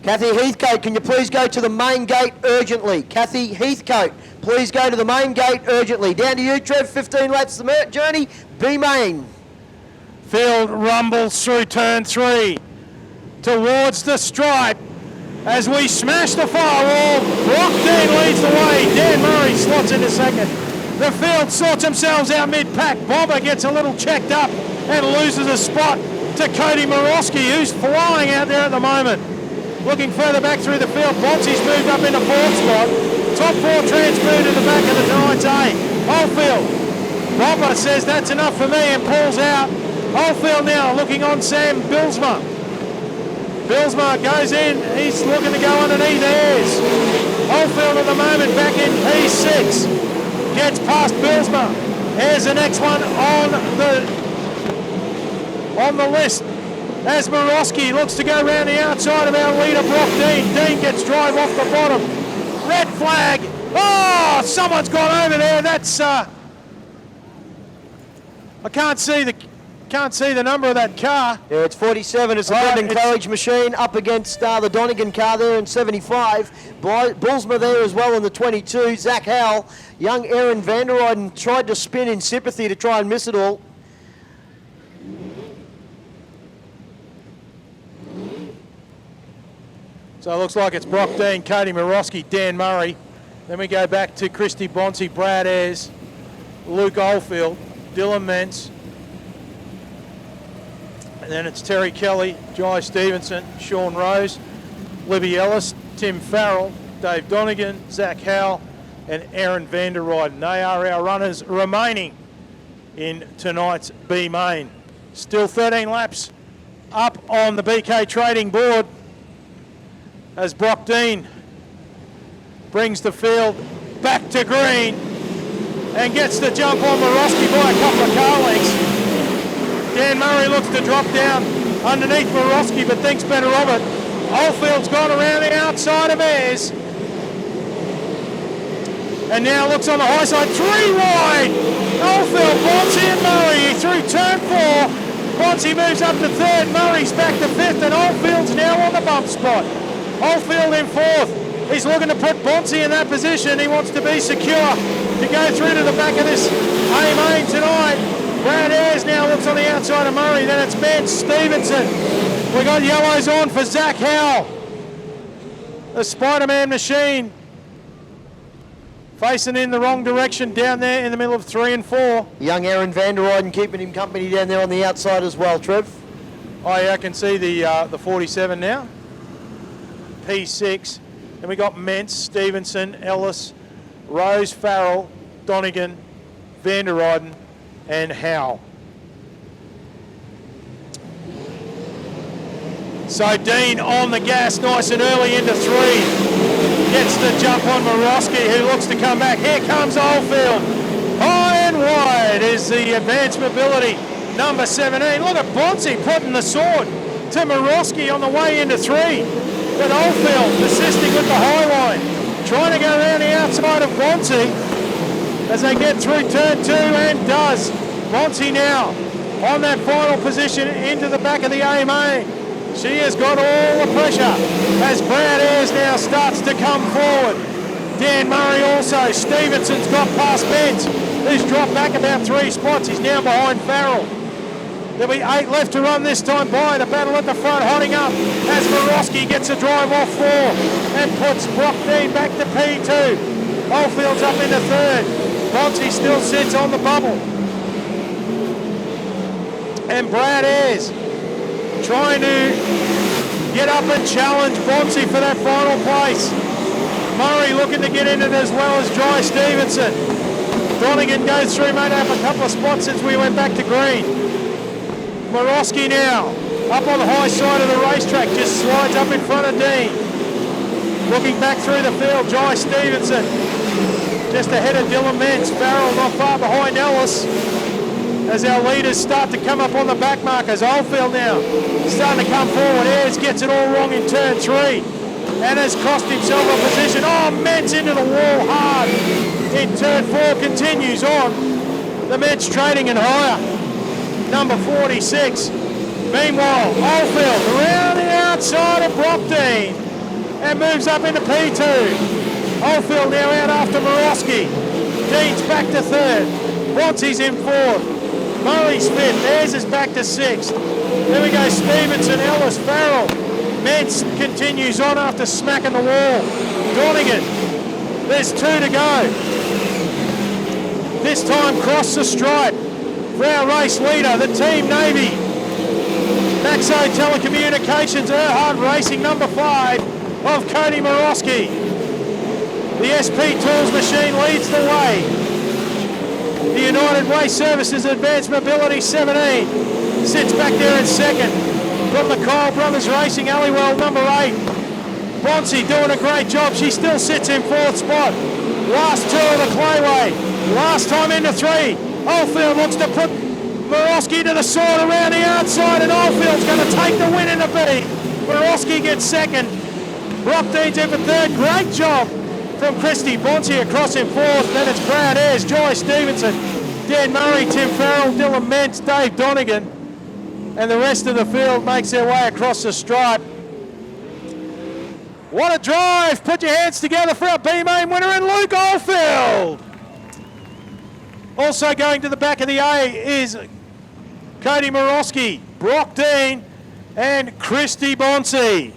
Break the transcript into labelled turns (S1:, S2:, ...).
S1: Kathy Heathcote, can you please go to the main gate urgently? Kathy Heathcote, please go to the main gate urgently. Down to you, Trev, 15 laps the journey, B main.
S2: Field rumbles through turn 3 towards the stripe as we smash the firewall. Brock Dean leads the way. Dan Murray slots into second. The field sorts themselves out mid-pack. Bobber gets a little checked up and loses a spot to Cody Morosky, who's flying out there at the moment. Looking further back through the field, Bonsi's moved up into 4th spot. Top 4 transferred to the back of the tonight's A. Oldfield. Bobber says that's enough for me and pulls out. Oldfield now looking on Sam Bilsma. Bilsma goes in, he's looking to go underneath Ayres. Oldfield at the moment back in P6. Gets past Bilsma. Here's the next one on the list. As Morosky looks to go round the outside of our leader, Brock Dean. Dean gets drive off the bottom. Red flag. Oh, someone's gone over there. That's I can't see the number of that car.
S1: Yeah, it's 47. It's the Brendan Claridge machine up against the Donegan car there in 75. Bullsma there as well in the 22. Zach Howell, young Aaron van der Eyden tried to spin in sympathy to try and miss it all.
S2: So it looks like it's Brock Dean, Cody Morosky, Dan Murray. Then we go back to Christy Bonsi, Brad Ayres, Luke Oldfield, Dylan Mentz. And then it's Terry Kelly, Jai Stevenson, Sean Rose, Libby Ellis, Tim Farrell, Dave Donegan, Zach Howell, and Aaron van der Eyden. They are our runners remaining in tonight's B main. Still 13 laps up on the BK Trading board as Brock Dean brings the field back to green and gets the jump on Morosky by a couple of car lengths. Dan Murray looks to drop down underneath Morosky but thinks better of it. Oldfield's gone around the outside of Ayres and now looks on the high side, 3 wide. Oldfield, Bonsi and Murray through turn 4. Bonsi moves up to 3rd, Murray's back to 5th and Oldfield's now on the bump spot. Oldfield in 4th. He's looking to put Bonsi in that position. He wants to be secure to go through to the back of this A main tonight. Brad Ayres now looks on the outside of Murray. Then it's Mentz, Stevenson. We got yellows on for Zach Howell. The Spider-Man machine facing in the wrong direction down there in the middle of 3 and 4.
S1: Young Aaron van der Eyden keeping him company down there on the outside as well, Trev.
S2: Oh yeah, I can see the 47 now. P6. Then we got Mentz, Stevenson, Ellis, Rose, Farrell, Donegan, van der Eyden, and Howell. So Dean on the gas nice and early into 3. Gets the jump on Morosky, who looks to come back. Here comes Oldfield. High and wide is the advanced mobility number 17. Look at Bonsi putting the sword to Morosky on the way into 3. But Oldfield persisting with the high line, trying to go around the outside of Bonsi as they get through turn 2 and does. Bonsi now on that final position into the back of the A main. She has got all the pressure as Brad Ayres now starts to come forward. Dan Murray also. Stevenson's got past Mentz, who's dropped back about 3 spots. He's now behind Farrell. There'll be 8 left to run this time by. The battle at the front hotting up as Morosky gets a drive off 4 and puts Brock Dean back to P2. Oldfield's up into 3rd. Bonsi still sits on the bubble. And Brad Ayres trying to get up and challenge Bonsi for that final place. Murray looking to get in it as well as Jai Stevenson. Donegan goes through, made up a couple of spots since we went back to green. Morosky now, up on the high side of the racetrack, just slides up in front of Dean. Looking back through the field, Jai Stevenson, just ahead of Dylan Mentz. Farrell not far behind Ellis as our leaders start to come up on the back markers. Oldfield now starting to come forward. Ayres gets it all wrong in turn 3 and has cost himself a position. Oh, Mentz into the wall hard in turn 4, continues on. The Mentz trading and higher. Number 46. Meanwhile, Oldfield around the outside of Brock Dean. and moves up into P2. Oldfield now out after Morosky. Dean's back to third. Bonsi's in fourth. Murray's fifth. Ayres is back to sixth. There we go, Stevenson, Ellis, Farrell. Mentz continues on after smacking the wall. Donegan, there's 2 to go. This time cross the stripe for our race leader, the Team Navy. Maxo Telecommunications, Erhard Racing, number 5 of Cody Morosky. The SP Tools machine leads the way. The United Way Services Advanced Mobility 17 sits back there in second. From the Kyle Brothers Racing, Aliwell, number 8. Bonsi doing a great job. She still sits in 4th spot. Last 2 of the Clayway. Last time into 3. Oldfield wants to put Morosky to the sword around the outside, and Oldfield's going to take the win in the B. Morosky gets second. Brock Dean's in for third. Great job from Christy. Bonsi across in 4th. Then it's Brad Ayres, Joy Stevenson, Dan Murray, Tim Farrell, Dylan Mentz, Dave Donegan. And the rest of the field makes their way across the stripe. What a drive! Put your hands together for our B-main winner and Luke Oldfield. Also going to the back of the A is Cody Morosky, Brock Dean, and Christy Bonsi.